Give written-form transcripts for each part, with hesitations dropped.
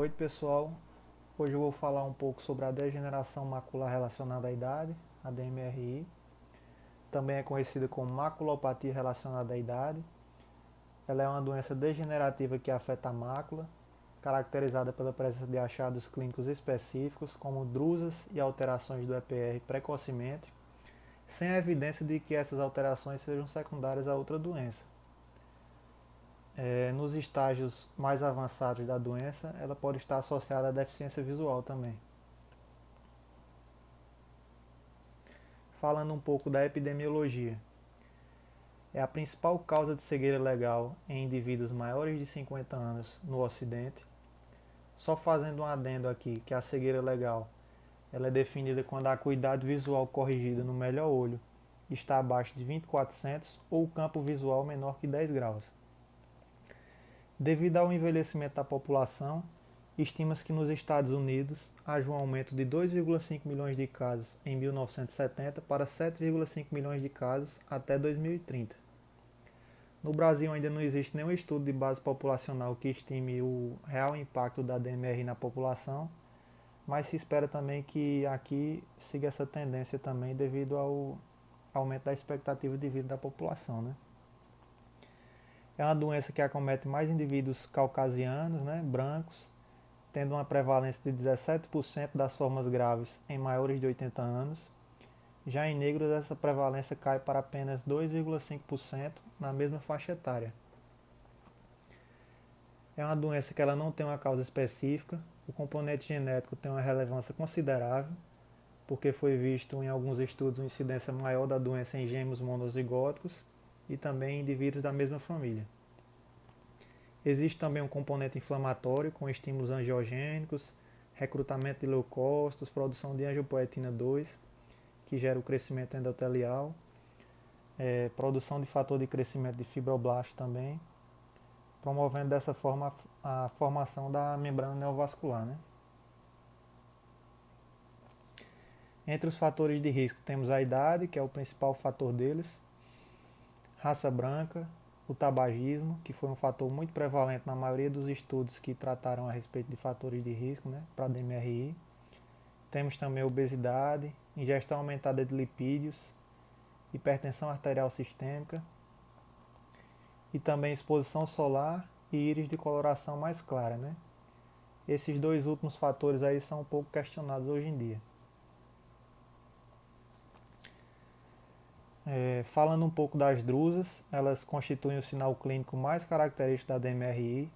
noite, pessoal. Hoje eu vou falar um pouco sobre a degeneração macular relacionada à idade, a DMRI. Também é conhecida como maculopatia relacionada à idade. Ela é uma doença degenerativa que afeta a mácula, caracterizada pela presença de achados clínicos específicos, como drusas e alterações do EPR precocemente, sem a evidência de que essas alterações sejam secundárias a outra doença. Nos estágios mais avançados da doença, ela pode estar associada à deficiência visual também. Falando um pouco da epidemiologia. É a principal causa de cegueira legal em indivíduos maiores de 50 anos no Ocidente. Só fazendo um adendo aqui, que a cegueira legal ela é definida quando a acuidade visual corrigida no melhor olho está abaixo de 20/400 ou o campo visual menor que 10 graus. Devido ao envelhecimento da população, estima-se que nos Estados Unidos haja um aumento de 2,5 milhões de casos em 1970 para 7,5 milhões de casos até 2030. No Brasil ainda não existe nenhum estudo de base populacional que estime o real impacto da DMR na população, mas se espera também que aqui siga essa tendência também devido ao aumento da expectativa de vida da população, né? É uma doença que acomete mais indivíduos caucasianos, né, brancos, tendo uma prevalência de 17% das formas graves em maiores de 80 anos. Já em negros, essa prevalência cai para apenas 2,5% na mesma faixa etária. É uma doença que ela não tem uma causa específica, o componente genético tem uma relevância considerável, porque foi visto em alguns estudos uma incidência maior da doença em gêmeos monozigóticos e também em indivíduos da mesma família. Existe também um componente inflamatório com estímulos angiogênicos, recrutamento de leucócitos, produção de angiopoetina 2, que gera o crescimento endotelial, produção de fator de crescimento de fibroblasto também, promovendo dessa forma a formação da membrana neovascular, né? Entre os fatores de risco temos a idade, que é o principal fator deles, raça branca, o tabagismo, que foi um fator muito prevalente na maioria dos estudos que trataram a respeito de fatores de risco, né, para a DMRI. Temos também obesidade, ingestão aumentada de lipídios, hipertensão arterial sistêmica e também exposição solar e íris de coloração mais clara, né? Esses dois últimos fatores aí são um pouco questionados hoje em dia. Falando um pouco das drusas, elas constituem o sinal clínico mais característico da DMRI,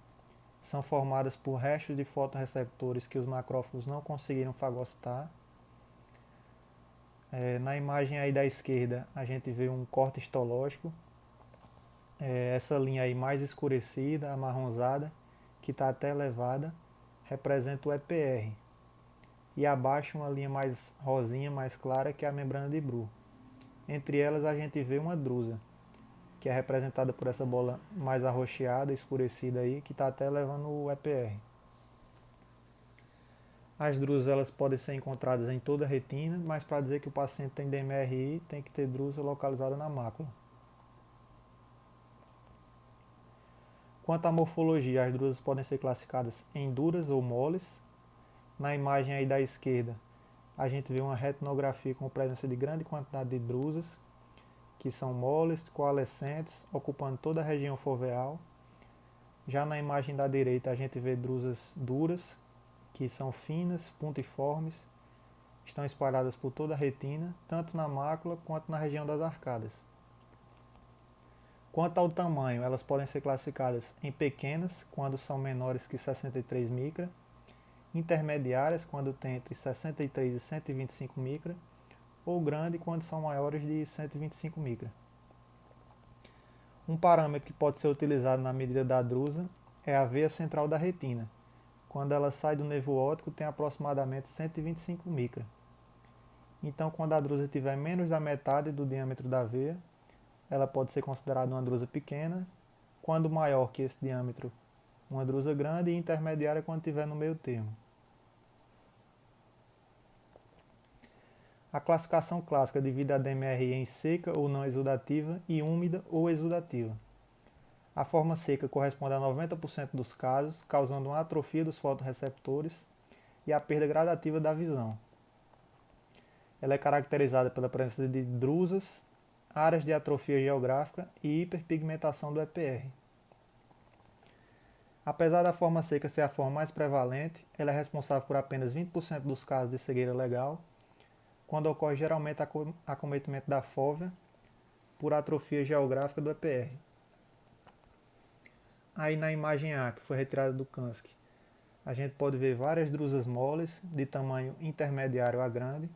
são formadas por restos de fotorreceptores que os macrófagos não conseguiram fagocitar. Na imagem aí da esquerda, a gente vê um corte histológico, essa linha aí mais escurecida, amarronzada, que está até elevada, representa o EPR. E abaixo uma linha mais rosinha, mais clara, que é a membrana de Bruch. Entre elas a gente vê uma drusa, que é representada por essa bola mais arroxeada, escurecida aí, que está até levando o EPR. As drusas elas podem ser encontradas em toda a retina, mas para dizer que o paciente tem DMRI, tem que ter drusa localizada na mácula. Quanto à morfologia, as drusas podem ser classificadas em duras ou moles. Na imagem aí da esquerda, a gente vê uma retinografia com presença de grande quantidade de drusas, que são moles, coalescentes, ocupando toda a região foveal. Já na imagem da direita, a gente vê drusas duras, que são finas, puntiformes, estão espalhadas por toda a retina, tanto na mácula quanto na região das arcadas. Quanto ao tamanho, elas podem ser classificadas em pequenas, quando são menores que 63 micra, intermediárias, quando tem entre 63 e 125 micra, ou grande, quando são maiores de 125 micra. Um parâmetro que pode ser utilizado na medida da drusa é a veia central da retina. Quando ela sai do nervo óptico, tem aproximadamente 125 micra. Então, quando a drusa tiver menos da metade do diâmetro da veia, ela pode ser considerada uma drusa pequena. Quando maior que esse diâmetro, uma drusa grande, e intermediária quando estiver no meio termo. A classificação clássica divide a DMRI em seca ou não exudativa e úmida ou exudativa. A forma seca corresponde a 90% dos casos, causando uma atrofia dos fotorreceptores e a perda gradativa da visão. Ela é caracterizada pela presença de drusas, áreas de atrofia geográfica e hiperpigmentação do EPR. Apesar da forma seca ser a forma mais prevalente, ela é responsável por apenas 20% dos casos de cegueira legal, quando ocorre geralmente acometimento da fóvea por atrofia geográfica do EPR. Aí na imagem A, que foi retirada do CANSC, a gente pode ver várias drusas moles de tamanho intermediário a grande.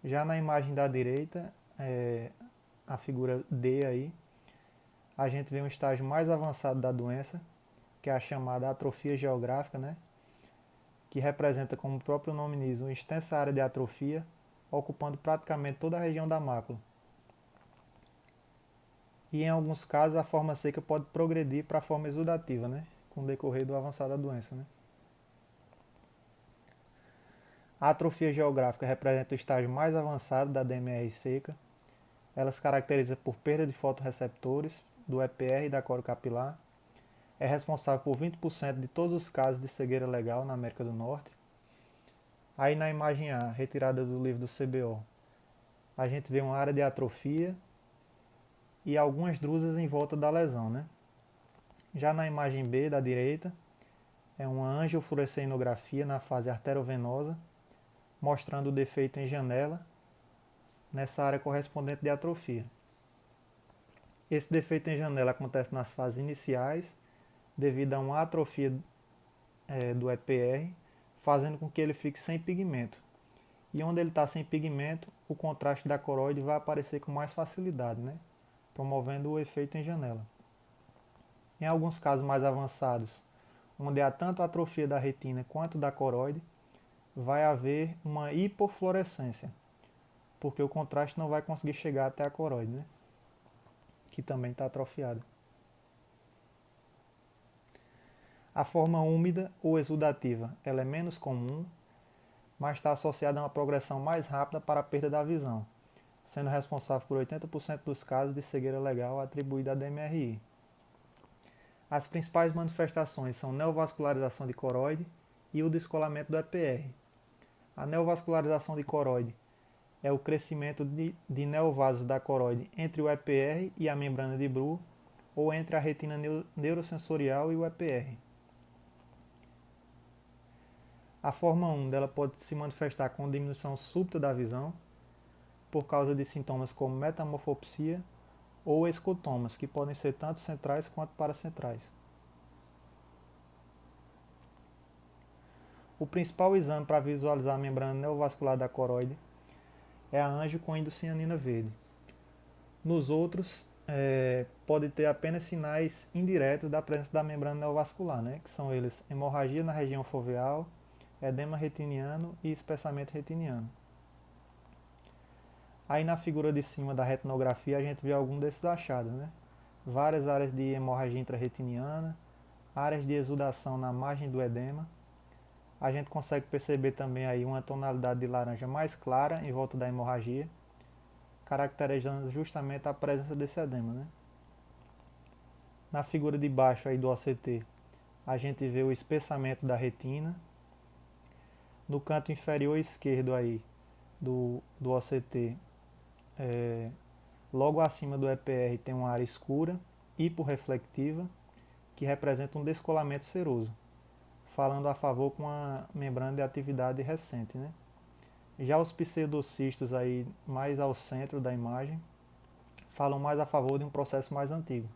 Já na imagem da direita, a figura D aí, a gente vê um estágio mais avançado da doença, que é a chamada atrofia geográfica, né? Que representa, como o próprio nome diz, uma extensa área de atrofia, ocupando praticamente toda a região da mácula. E em alguns casos a forma seca pode progredir para a forma exudativa, né? Com o decorrer do avançar da doença, né? A atrofia geográfica representa o estágio mais avançado da DMR seca. Ela se caracteriza por perda de fotorreceptores do EPR e da coro capilar. É responsável por 20% de todos os casos de cegueira legal na América do Norte. Aí na imagem A, retirada do livro do CBO, a gente vê uma área de atrofia e algumas drusas em volta da lesão, né? Já na imagem B, da direita, é uma angiofluoresceinografia na fase arterovenosa, mostrando o defeito em janela nessa área correspondente de atrofia. Esse defeito em janela acontece nas fases iniciais, devido a uma atrofia do EPR, fazendo com que ele fique sem pigmento. E onde ele está sem pigmento, o contraste da coroide vai aparecer com mais facilidade, né? Promovendo o efeito em janela. Em alguns casos mais avançados, onde há tanto atrofia da retina quanto da coroide, vai haver uma hipofluorescência, porque o contraste não vai conseguir chegar até a coroide, né? Que também está atrofiada. A forma úmida ou exudativa ela é menos comum, mas está associada a uma progressão mais rápida para a perda da visão, sendo responsável por 80% dos casos de cegueira legal atribuída à DMRI. As principais manifestações são neovascularização de coroide e o descolamento do EPR. A neovascularização de coroide é o crescimento de neovasos da coroide entre o EPR e a membrana de Bruch, ou entre a retina neurosensorial e o EPR. A forma 1 dela pode se manifestar com diminuição súbita da visão, por causa de sintomas como metamorfopsia ou escotomas, que podem ser tanto centrais quanto paracentrais. O principal exame para visualizar a membrana neovascular da coroide é a angio com indocianina verde. Nos outros, pode ter apenas sinais indiretos da presença da membrana neovascular, né? Que são eles hemorragia na região foveal, edema retiniano e espessamento retiniano. Aí na figura de cima da retinografia a gente vê algum desses achados, né? Várias áreas de hemorragia intrarretiniana, áreas de exudação na margem do edema. A gente consegue perceber também aí uma tonalidade de laranja mais clara em volta da hemorragia, caracterizando justamente a presença desse edema, né? Na figura de baixo aí do OCT, a gente vê o espessamento da retina. No canto inferior esquerdo aí do OCT, logo acima do EPR tem uma área escura, hiporreflectiva, que representa um descolamento seroso, falando a favor com a membrana de atividade recente, né? Já os pseudocistos aí mais ao centro da imagem falam mais a favor de um processo mais antigo.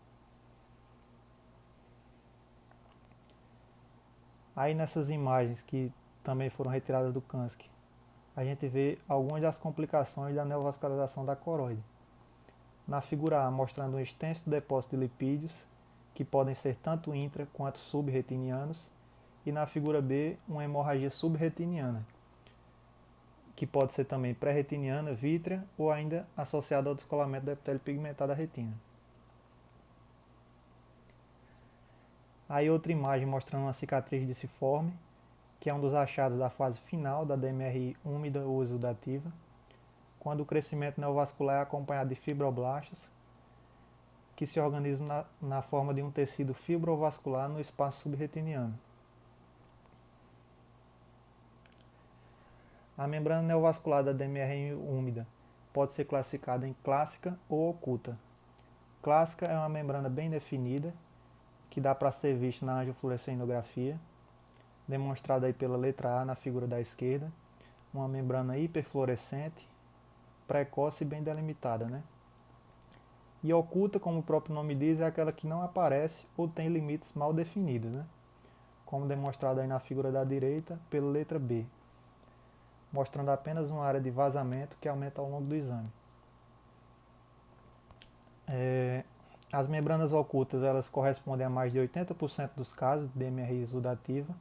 Aí nessas imagens que também foram retiradas do CANSC, a gente vê algumas das complicações da neovascularização da coroide. Na figura A, mostrando um extenso depósito de lipídios, que podem ser tanto intra quanto subretinianos, e na figura B, uma hemorragia subretiniana, que pode ser também pré-retiniana, vítrea ou ainda associada ao descolamento do epitélio pigmentado da retina. Aí outra imagem mostrando uma cicatriz disciforme, que é um dos achados da fase final da DMRI úmida ou exudativa, quando o crescimento neovascular é acompanhado de fibroblastos, que se organizam na forma de um tecido fibrovascular no espaço subretiniano. A membrana neovascular da DMRI úmida pode ser classificada em clássica ou oculta. Clássica é uma membrana bem definida, que dá para ser vista na angiofluorescenografia, demonstrada aí pela letra A na figura da esquerda, uma membrana hiperfluorescente, precoce e bem delimitada, né? E oculta, como o próprio nome diz, é aquela que não aparece ou tem limites mal definidos, né? Como demonstrado aí na figura da direita pela letra B, mostrando apenas uma área de vazamento que aumenta ao longo do exame. As membranas ocultas elas correspondem a mais de 80% dos casos de DMRI exudativa,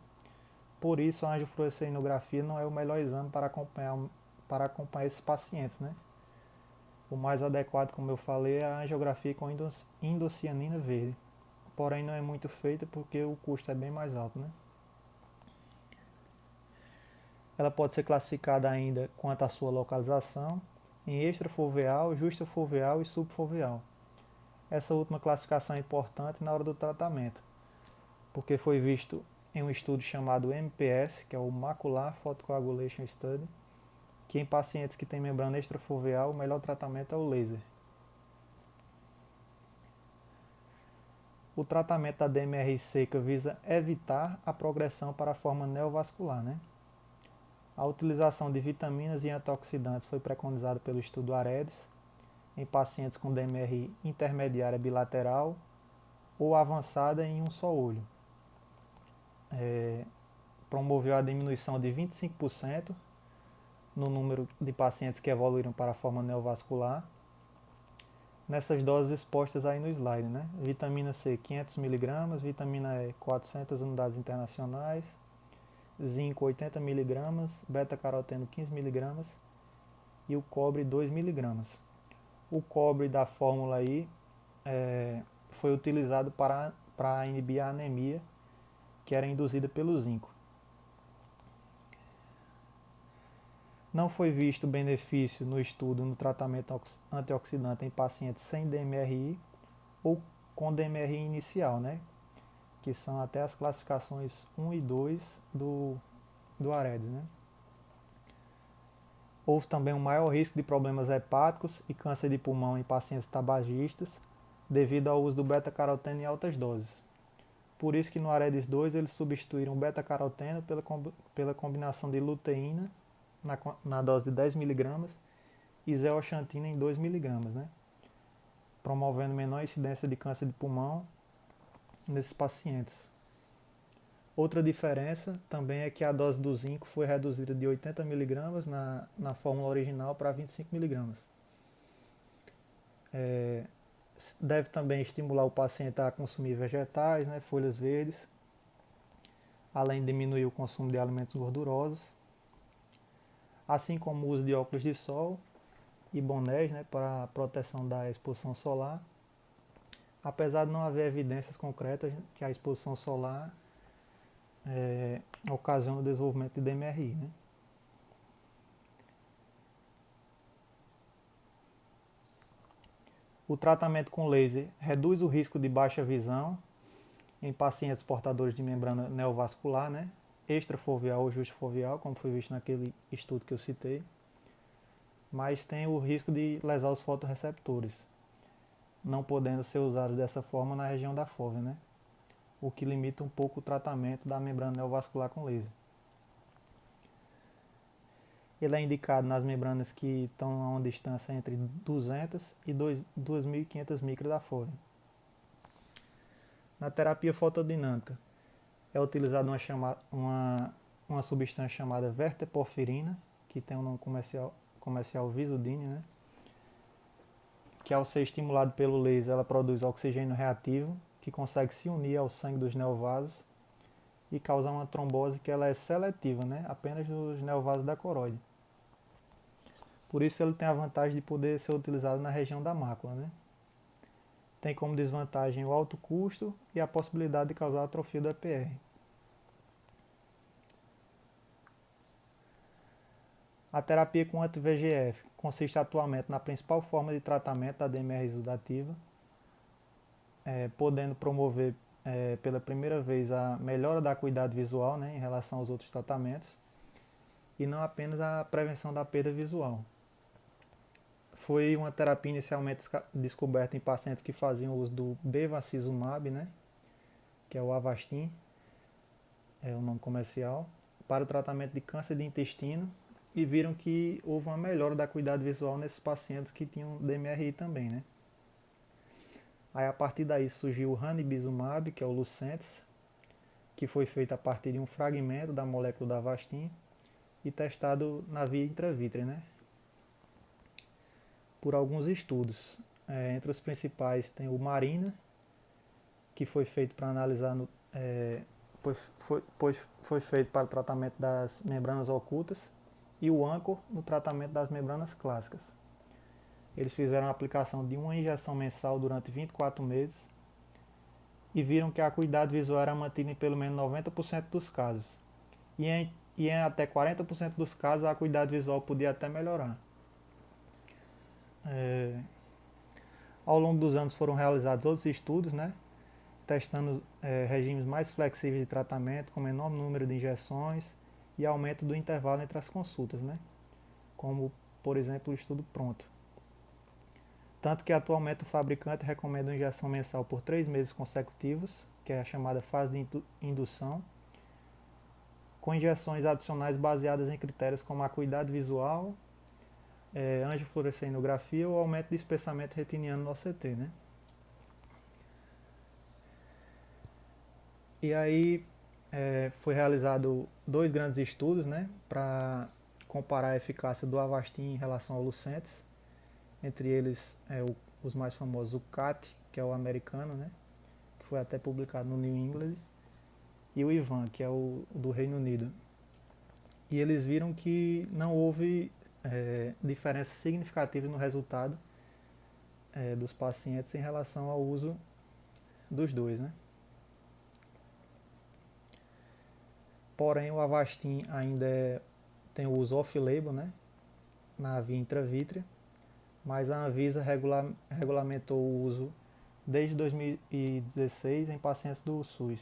por isso a angiofluorescenografia não é o melhor exame para acompanhar esses pacientes, né? O mais adequado, como eu falei, é a angiografia com indocianina verde, porém não é muito feita porque o custo é bem mais alto, né? Ela pode ser classificada ainda quanto à sua localização em extrafoveal, justafoveal e subfoveal. Essa última classificação é importante na hora do tratamento, porque foi visto em um estudo chamado MPS, que é o Macular Photocoagulation Study, que em pacientes que têm membrana extrafoveal, o melhor tratamento é o laser. O tratamento da DMRI seca visa evitar a progressão para a forma neovascular, né? A utilização de vitaminas e antioxidantes foi preconizada pelo estudo AREDS em pacientes com DMRI intermediária bilateral ou avançada em um só olho. Promoveu a diminuição de 25% no número de pacientes que evoluíram para a forma neovascular. Nessas doses expostas aí no slide, né? Vitamina C 500 mg, vitamina E 400 unidades internacionais, zinco 80 mg, beta-caroteno 15 mg e o cobre 2 mg. O cobre da fórmula aí foi utilizado para inibir a anemia que era induzida pelo zinco. Não foi visto benefício no estudo no tratamento antioxidante em pacientes sem DMRI ou com DMRI inicial, né? Que são até as classificações 1 e 2 do AREDS, né? Houve também um maior risco de problemas hepáticos e câncer de pulmão em pacientes tabagistas devido ao uso do beta-caroteno em altas doses. Por isso que no AREDS 2 eles substituíram o beta-caroteno pela combinação de luteína na dose de 10 mg e zeoxantina em 2 mg, né? Promovendo menor incidência de câncer de pulmão nesses pacientes. Outra diferença também é que a dose do zinco foi reduzida de 80 mg na fórmula original para 25 mg. Deve também estimular o paciente a consumir vegetais, né, folhas verdes, além de diminuir o consumo de alimentos gordurosos, assim como o uso de óculos de sol e bonés, né, para proteção da exposição solar, apesar de não haver evidências concretas que a exposição solar ocasiona o desenvolvimento de DMRI, né? O tratamento com laser reduz o risco de baixa visão em pacientes portadores de membrana neovascular, né? Extrafoveal ou justafoveal, como foi visto naquele estudo que eu citei, mas tem o risco de lesar os fotorreceptores, não podendo ser usado dessa forma na região da fóvea, né? O que limita um pouco o tratamento da membrana neovascular com laser. Ele é indicado nas membranas que estão a uma distância entre 200 e 2.500 micras da fóvea. Na terapia fotodinâmica, é utilizada uma substância chamada verteporfirina, que tem um nome comercial Visudine, né? Que ao ser estimulado pelo laser, ela produz oxigênio reativo, que consegue se unir ao sangue dos neovasos e causar uma trombose que ela é seletiva, né? Apenas nos neovasos da coroide. Por isso ele tem a vantagem de poder ser utilizado na região da mácula, né? Tem como desvantagem o alto custo e a possibilidade de causar atrofia do EPR. A terapia com anti-VEGF consiste atualmente na principal forma de tratamento da DMR exudativa, podendo promover pela primeira vez a melhora da acuidade visual, né, em relação aos outros tratamentos, e não apenas a prevenção da perda visual. Foi uma terapia inicialmente descoberta em pacientes que faziam uso do bevacizumab, né, que é o Avastin, é o nome comercial, para o tratamento de câncer de intestino, e viram que houve uma melhora da acuidade visual nesses pacientes que tinham DMRI também, né. Aí a partir daí surgiu o ranibizumab, que é o Lucentis, que foi feito a partir de um fragmento da molécula da Avastin e testado na via intravítrea, né, por alguns estudos. Entre os principais tem o Marina, que foi feito para analisar, foi feito para o tratamento das membranas ocultas, e o Anchor no tratamento das membranas clássicas. Eles fizeram a aplicação de uma injeção mensal durante 24 meses e viram que a acuidade visual era mantida em pelo menos 90% dos casos. E em até 40% dos casos a acuidade visual podia até melhorar. Ao longo dos anos foram realizados outros estudos, né, testando regimes mais flexíveis de tratamento, com menor número de injeções e aumento do intervalo entre as consultas, né, como, por exemplo, o estudo Pronto. Tanto que atualmente o fabricante recomenda uma injeção mensal por 3 meses consecutivos, que é a chamada fase de indução, com injeções adicionais baseadas em critérios como acuidade visual, angiofluorescenografia ou aumento de espessamento retiniano no OCT, né? E aí foi realizado 2 grandes estudos, né, para comparar a eficácia do Avastin em relação ao Lucentis, entre eles os mais famosos, o CAT, que é o americano, né, que foi até publicado no New England, e o IVAN, que é o do Reino Unido. E eles viram que não houve diferença significativa no resultado dos pacientes em relação ao uso dos dois, né. Porém, o Avastin ainda tem o uso off-label, né, na via intravítrea, mas a Anvisa regulamentou o uso desde 2016 em pacientes do SUS.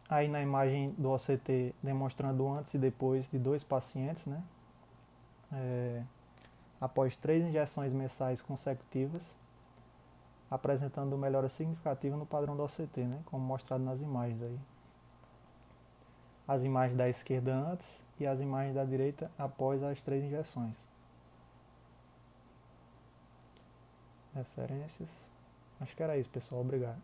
Aí na imagem do OCT demonstrando antes e depois de 2 pacientes, né, após 3 injeções mensais consecutivas, apresentando melhora significativa no padrão do OCT, né, como mostrado nas imagens aí. As imagens da esquerda antes e as imagens da direita após as 3 injeções. Referências. Acho que era isso, pessoal. Obrigado.